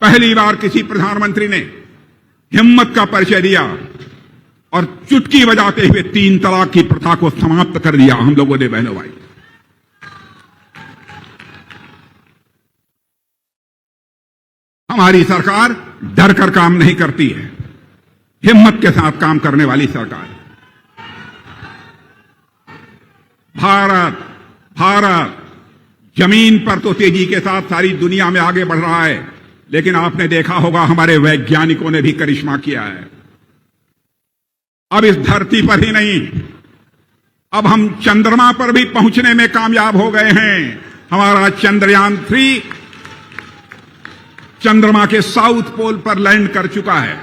पहली बार किसी प्रधानमंत्री ने हिम्मत का परिचय दिया और चुटकी बजाते हुए 3 तलाक की प्रथा को समाप्त कर दिया हम लोगों ने, बहनों भाई। हमारी सरकार डर कर काम नहीं करती है, हिम्मत के साथ काम करने वाली सरकार। भारत जमीन पर तो तेजी के साथ सारी दुनिया में आगे बढ़ रहा है, लेकिन आपने देखा होगा हमारे वैज्ञानिकों ने भी करिश्मा किया है। अब इस धरती पर ही नहीं, अब हम चंद्रमा पर भी पहुंचने में कामयाब हो गए हैं। हमारा चंद्रयान 3 चंद्रमा के साउथ पोल पर लैंड कर चुका है।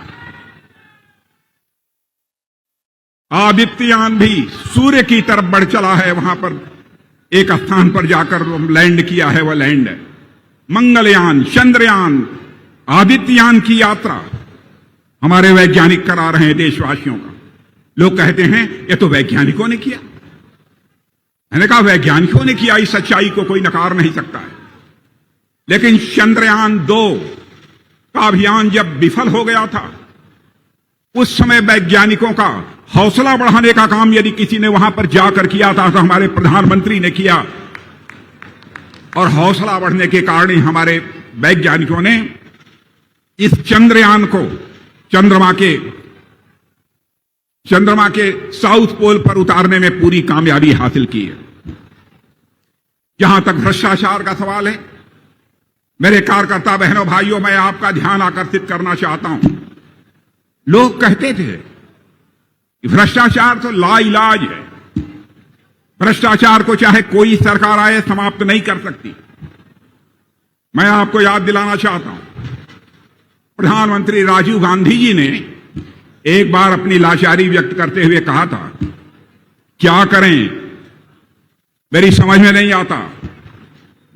आदित्ययान भी सूर्य की तरफ बढ़ चला है, वहां पर एक स्थान पर जाकर लैंड किया है, वह लैंड है। मंगलयान, चंद्रयान, आदित्ययान की यात्रा हमारे वैज्ञानिक करा रहे हैं देशवासियों का। लोग कहते हैं ये तो वैज्ञानिकों ने किया। मैंने कहा वैज्ञानिकों ने किया, इस सच्चाई को कोई नकार नहीं सकता है। लेकिन चंद्रयान 2 का अभियान जब विफल हो गया था, उस समय वैज्ञानिकों का हौसला बढ़ाने का काम यदि किसी ने वहां पर जाकर किया था तो हमारे प्रधानमंत्री ने किया। और हौसला बढ़ने के कारण ही हमारे वैज्ञानिकों ने इस चंद्रयान को चंद्रमा के साउथ पोल पर उतारने में पूरी कामयाबी हासिल की है। जहां तक भ्रष्टाचार का सवाल है, मेरे कार्यकर्ता बहनों भाइयों, मैं आपका ध्यान आकर्षित करना चाहता हूं। लोग कहते थे कि भ्रष्टाचार तो लाइलाज है, भ्रष्टाचार को चाहे कोई सरकार आए समाप्त नहीं कर सकती। मैं आपको याद दिलाना चाहता हूं, प्रधानमंत्री राजीव गांधी जी ने एक बार अपनी लाचारी व्यक्त करते हुए कहा था, क्या करें मेरी समझ में नहीं आता,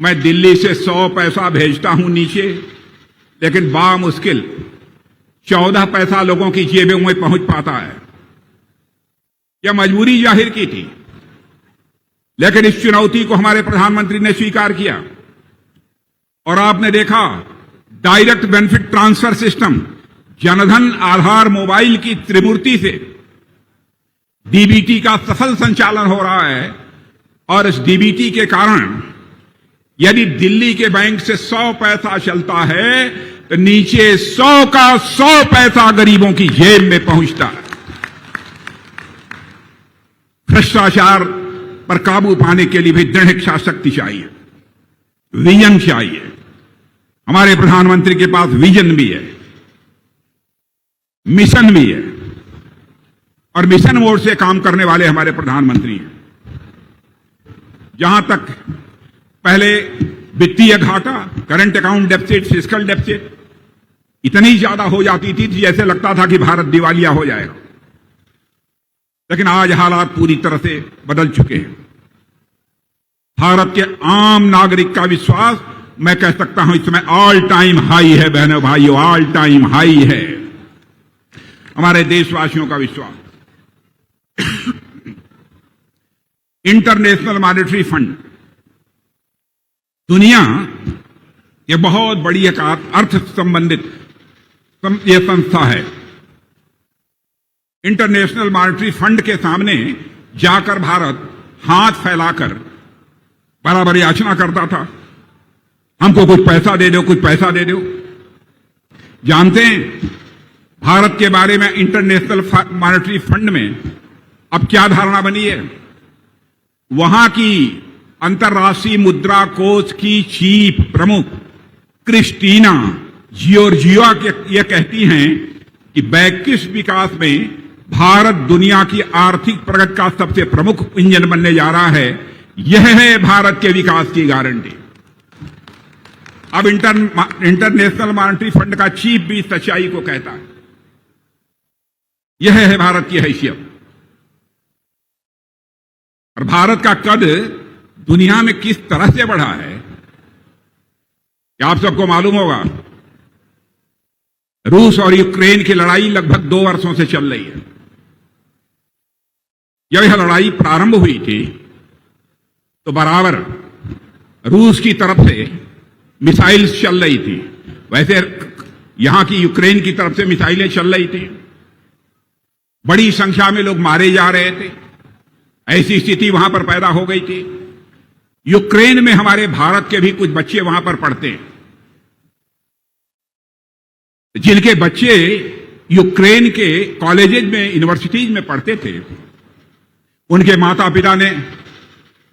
मैं दिल्ली से 100 पैसा भेजता हूं नीचे, लेकिन बामुश्किल 14 पैसा लोगों की जेबों में पहुंच पाता है। यह मजबूरी जाहिर की थी, लेकिन इस चुनौती को हमारे प्रधानमंत्री ने स्वीकार किया। और आपने देखा direct benefit transfer system, Jan Dhan Aadhaar mobile की त्रिमूर्ति से डीबीटी का सफल संचालन हो रहा है। और इस डीबीटी के कारण यदि दिल्ली के बैंक से 100 पैसा चलता है तो नीचे 100 का 100 पैसा गरीबों की जेब में पहुंचता है। भ्रष्टाचार पर काबू पाने के लिए भी दृढ़ इच्छा शक्ति चाहिए, विजन चाहिए। हमारे प्रधानमंत्री के पास विजन भी है, मिशन भी है, और मिशन मोड से काम करने वाले हमारे प्रधानमंत्री हैं। जहां तक पहले वित्तीय घाटा, current account deficit, fiscal deficit इतनी ज्यादा हो जाती थी जैसे लगता था कि भारत दिवालिया हो जाएगा, लेकिन आज हालात पूरी तरह से बदल चुके हैं। भारत के आम नागरिक का विश्वास, मैं कह सकता हूं, इस समय ऑल टाइम हाई है बहनों भाइयों, ऑल टाइम हाई है हमारे देशवासियों का विश्वास। इंटरनेशनल मॉनेटरी फंड दुनिया ये बहुत बड़ी एक अर्थ संबंधित यह संस्था है। इंटरनेशनल मॉनेटरी फंड के सामने जाकर भारत हाथ फैलाकर बराबर याचना करता था, हमको कुछ पैसा दे दो, कुछ पैसा दे दो। जानते हैं भारत के बारे में इंटरनेशनल मॉनेटरी फंड में अब क्या धारणा बनी है? वहां की अंतर्राष्ट्रीय मुद्रा कोष की चीफ प्रमुख क्रिस्टीना जियोर्जिया ये कहती हैं कि वैश्विक विकास में भारत दुनिया की आर्थिक प्रगति का सबसे प्रमुख इंजन बनने जा रहा है। यह है भारत के विकास की गारंटी। अब इंटरनेशनल मॉनेटरी फंड का चीफ भी इस सच्चाई को कहता है। यह है भारत की हैसियत। और भारत का कद दुनिया में किस तरह से बढ़ा है क्या आप सबको मालूम होगा? रूस और यूक्रेन की लड़ाई लगभग 2 वर्षों से चल रही है। जब यह लड़ाई प्रारंभ हुई थी तो बराबर रूस की तरफ से मिसाइल्स चल रही थी। वैसे यहां की यूक्रेन की तरफ से मिसाइलें चल रही थी, बड़ी संख्या में लोग मारे जा रहे थे, ऐसी स्थिति वहां पर पैदा हो गई थी। यूक्रेन में हमारे भारत के भी कुछ बच्चे वहां पर पढ़ते हैं, जिनके बच्चे यूक्रेन के कॉलेजेज में, यूनिवर्सिटीज में पढ़ते थे। उनके माता पिता ने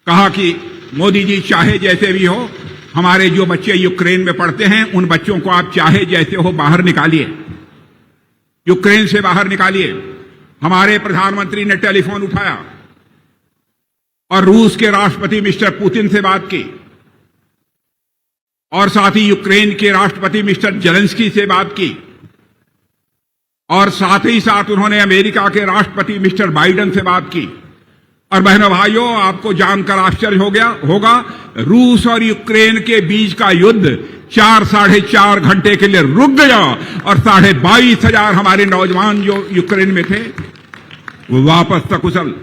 कहा कि मोदी जी, चाहे जैसे भी हो, हमारे जो बच्चे यूक्रेन में पढ़ते हैं उन बच्चों को आप चाहे जैसे हो बाहर निकालिए, यूक्रेन से बाहर निकालिए। हमारे प्रधानमंत्री ने टेलीफोन उठाया और रूस के राष्ट्रपति मिस्टर पुतिन से बात की, और साथ ही यूक्रेन के राष्ट्रपति मिस्टर जेलेंस्की से बात की, और साथ ही साथ उन्होंने अमेरिका के राष्ट्रपति मिस्टर बाइडेन से बात की। और बहनों भाइयों, आपको जानकर आश्चर्य हो गया होगा, रूस और यूक्रेन के बीच का युद्ध 4-4.5 घंटे के लिए रुक गया और 22,500 हमारे नौजवान जो यूक्रेन में थे वो वापस सकुशल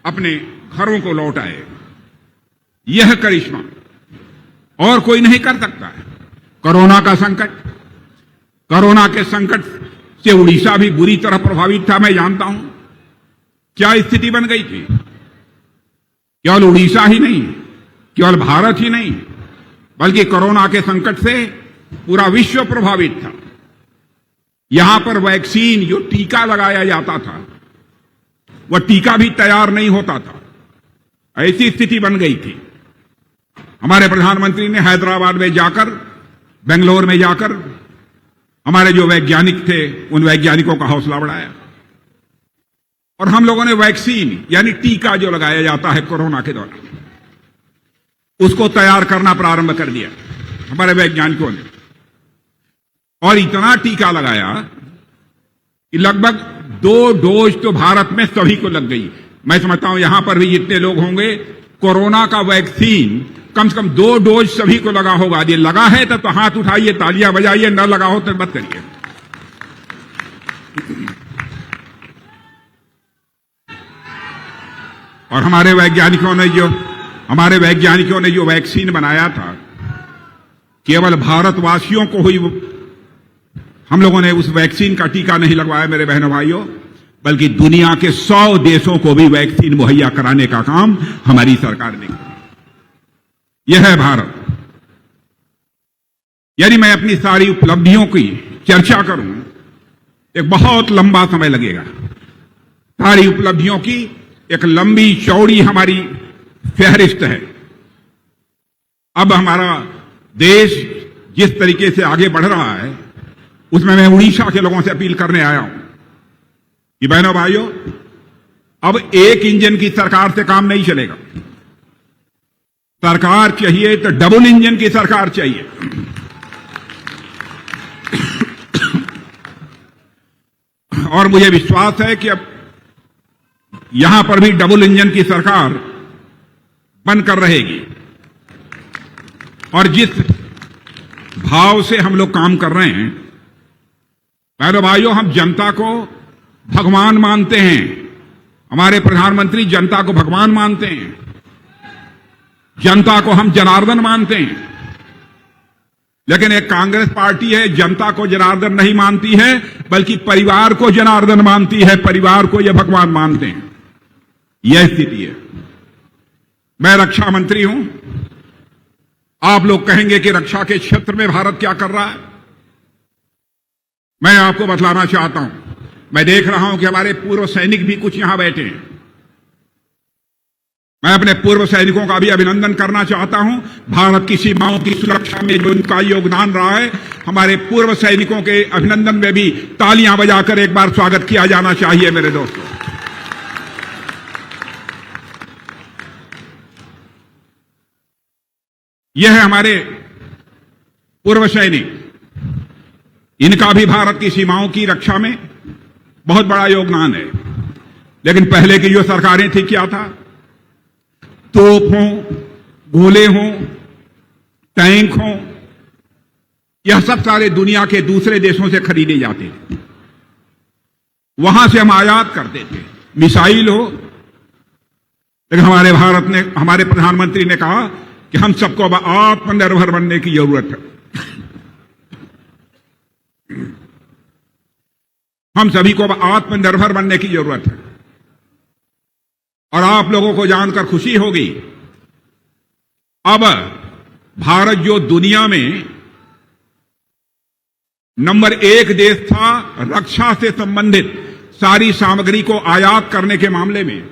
अपने घरों को लौट आए। यह करिश्मा और कोई नहीं कर सकता है। कोरोना का संकट, कोरोना के संकट से उड़ीसा भी बुरी तरह प्रभावित था। मैं जानता हूं क्या स्थिति बन गई थी। केवल उड़ीसा ही नहीं, केवल भारत ही नहीं, बल्कि कोरोना के संकट से पूरा विश्व प्रभावित था। यहां पर वैक्सीन, जो टीका लगाया जाता था, वह टीका भी तैयार नहीं होता था। ऐसी स्थिति बन गई थी। हमारे प्रधानमंत्री ने हैदराबाद में जाकर, बेंगलोर में जाकर हमारे जो वैज्ञानिक थे उन वैज्ञानिकों का हौसला बढ़ाया, और हम लोगों ने वैक्सीन यानी टीका जो लगाया जाता है कोरोना के दौरान, उसको तैयार करना प्रारंभ कर दिया हमारे वैज्ञानिकों ने। और इतना टीका लगाया कि लगभग 2 डोज तो भारत में सभी को लग गई। मैं समझता हूं यहां पर भी जितने लोग होंगे, कोरोना का वैक्सीन कम से कम 2 डोज सभी को लगा होगा। यदि लगा है तो हाथ उठाइए, तालियां बजाइए, न लगा हो तो मत करिए। और हमारे वैज्ञानिकों ने जो वैक्सीन बनाया था, केवल भारतवासियों को ही हम लोगों ने उस वैक्सीन का टीका नहीं लगवाया मेरे बहनों भाइयों, बल्कि दुनिया के 100 देशों को भी वैक्सीन मुहैया कराने का काम हमारी सरकार ने किया। यह है भारत। यदि मैं अपनी सारी उपलब्धियों की चर्चा करूं, एक बहुत लंबा समय लगेगा। सारी उपलब्धियों की एक लंबी चौड़ी हमारी फहरिस्त है। अब हमारा देश जिस तरीके से आगे बढ़ रहा है, उसमें मैं उड़ीसा के लोगों से अपील करने आया हूं कि बहनों भाइयों, अब एक इंजन की सरकार से काम नहीं चलेगा। सरकार चाहिए तो डबल इंजन की सरकार चाहिए। और मुझे विश्वास है कि अब यहां पर भी डबल इंजन की सरकार बनकर रहेगी। और जिस भाव से हम लोग काम कर रहे हैं, बहनों भाइयों, हम जनता को भगवान मानते हैं। हमारे प्रधानमंत्री जनता को भगवान मानते हैं, जनता को हम जनार्दन मानते हैं। लेकिन एक कांग्रेस पार्टी है, जनता को जनार्दन नहीं मानती है, बल्कि परिवार को जनार्दन मानती है, परिवार को यह भगवान मानते हैं। यह स्थिति है। मैं रक्षा मंत्री हूं। आप लोग कहेंगे कि रक्षा के क्षेत्र में भारत क्या कर रहा है। मैं आपको बतलाना चाहता हूं, मैं देख रहा हूं कि हमारे पूर्व सैनिक भी कुछ यहां बैठे हैं। मैं अपने पूर्व सैनिकों का भी अभिनंदन करना चाहता हूं। भारत की सीमाओं की सुरक्षा में जो उनका योगदान रहा है, हमारे पूर्व सैनिकों के अभिनंदन में भी तालियां बजाकर एक बार स्वागत किया जाना चाहिए मेरे दोस्तों। यह है हमारे पूर्व सैनिक। इनका भी भारत की सीमाओं की रक्षा में बहुत बड़ा योगदान है। लेकिन पहले की जो सरकारें थी, क्या था? तोप हों, गोले हों, टैंक हों, यह सब सारे दुनिया के दूसरे देशों से खरीदे जाते थे। वहां से हम आयात करते थे। मिसाइल हो, लेकिन हमारे प्रधानमंत्री ने कहा कि हम सबको आत्मनिर्भर बनने की जरूरत है। हम सभी को आत्मनिर्भर बनने की जरूरत है। और आप लोगों को जानकर खुशी होगी, अब भारत जो दुनिया में नंबर 1 देश था रक्षा से संबंधित सारी सामग्री को आयात करने के मामले में,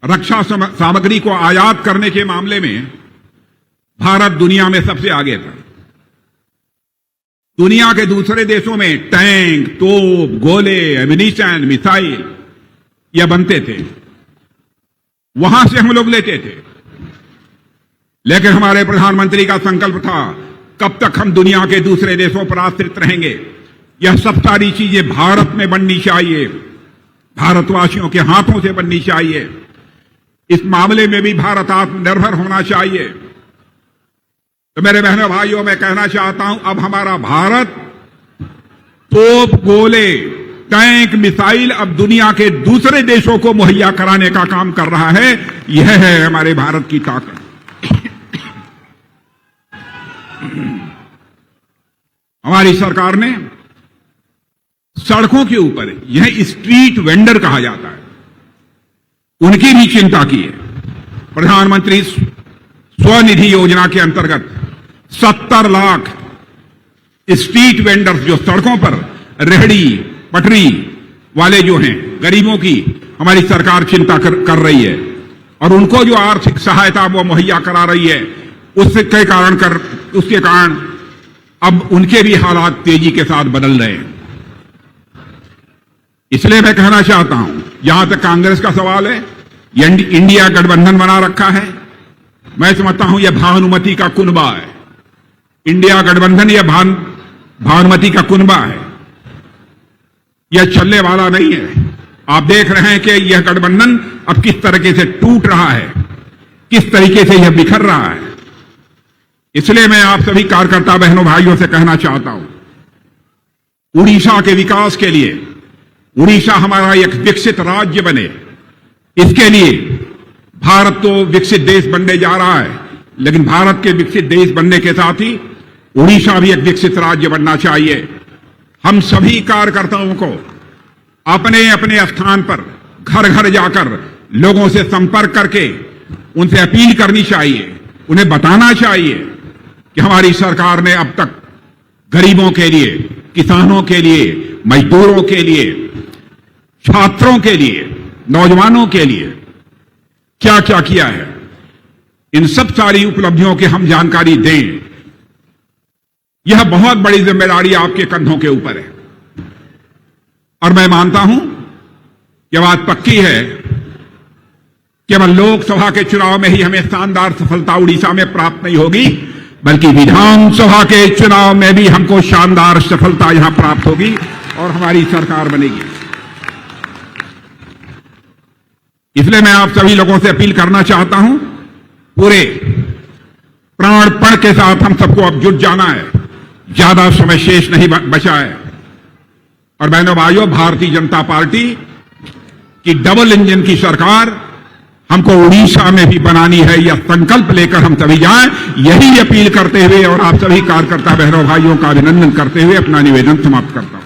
रक्षा सामग्री को आयात करने के मामले में भारत दुनिया में सबसे आगे था। दुनिया के दूसरे देशों में टैंक, तोप, गोले, एम्यूनिशन, मिसाइल यह बनते थे, वहां से हम लोग लेते थे। लेकिन हमारे प्रधानमंत्री का संकल्प था, कब तक हम दुनिया के दूसरे देशों पर आश्रित रहेंगे? यह सब सारी चीजें भारत में बननी चाहिए, भारतवासियों के हाथों से बननी चाहिए। इस मामले में भी भारत आत्मनिर्भर होना चाहिए। तो मेरे बहनों भाइयों, मैं कहना चाहता हूं, अब हमारा भारत तोप, गोले, टैंक, मिसाइल अब दुनिया के दूसरे देशों को मुहैया कराने का काम कर रहा है। यह है हमारे भारत की ताकत। हमारी सरकार ने सड़कों के ऊपर, यह स्ट्रीट वेंडर कहा जाता है, उनकी भी चिंता की है। प्रधानमंत्री स्वनिधि योजना के अंतर्गत 70 लाख स्ट्रीट वेंडर्स, जो सड़कों पर रेहड़ी पटरी वाले जो हैं, गरीबों की हमारी सरकार चिंता कर रही है और उनको जो आर्थिक सहायता वो मुहैया करा रही है, उसके कारण अब उनके भी हालात तेजी के साथ बदल रहे हैं। इसलिए मैं कहना चाहता हूं, जहां तक कांग्रेस का सवाल है, इंडिया गठबंधन बना रखा है। मैं समझता हूं यह भानुमति का कुनबा है। इंडिया गठबंधन यह भानुमति का कुनबा है, यह चलने वाला नहीं है। आप देख रहे हैं कि यह गठबंधन अब किस तरीके से टूट रहा है, किस तरीके से यह बिखर रहा है। इसलिए मैं आप सभी कार्यकर्ता बहनों भाइयों से कहना चाहता हूं, उड़ीसा के विकास के लिए, उड़ीसा हमारा एक विकसित राज्य बने, इसके लिए भारत तो विकसित देश बनने जा रहा है, लेकिन भारत के विकसित देश बनने के साथ ही उड़ीसा भी एक विकसित राज्य बनना चाहिए। हम सभी कार्यकर्ताओं को अपने अपने स्थान पर घर घर जाकर लोगों से संपर्क करके उनसे अपील करनी चाहिए, उन्हें बताना चाहिए कि हमारी सरकार ने अब तक गरीबों के लिए, किसानों के लिए, मजदूरों के लिए, छात्रों के लिए, नौजवानों के लिए क्या क्या किया है। इन सब सारी उपलब्धियों की हम जानकारी दें। यह बहुत बड़ी जिम्मेदारी आपके कंधों के ऊपर है और मैं मानता हूं यह बात पक्की है, केवल लोकसभा के चुनाव में ही हमें शानदार सफलता उड़ीसा में प्राप्त नहीं होगी, बल्कि विधानसभा के चुनाव में भी हमको शानदार सफलता यहां प्राप्त होगी और हमारी सरकार बनेगी। इसलिए मैं आप सभी लोगों से अपील करना चाहता हूं, पूरे प्राणपण के साथ हम सबको अब जुट जाना है, ज्यादा समय शेष नहीं बचा है। और बहनों भाइयों, भारतीय जनता पार्टी की डबल इंजन की सरकार हमको उड़ीसा में भी बनानी है, यह संकल्प लेकर हम सभी जाएं, यही अपील करते हुए और आप सभी कार्यकर्ता बहनों भाइयों का अभिनंदन करते हुए अपना निवेदन समाप्त करता हूं।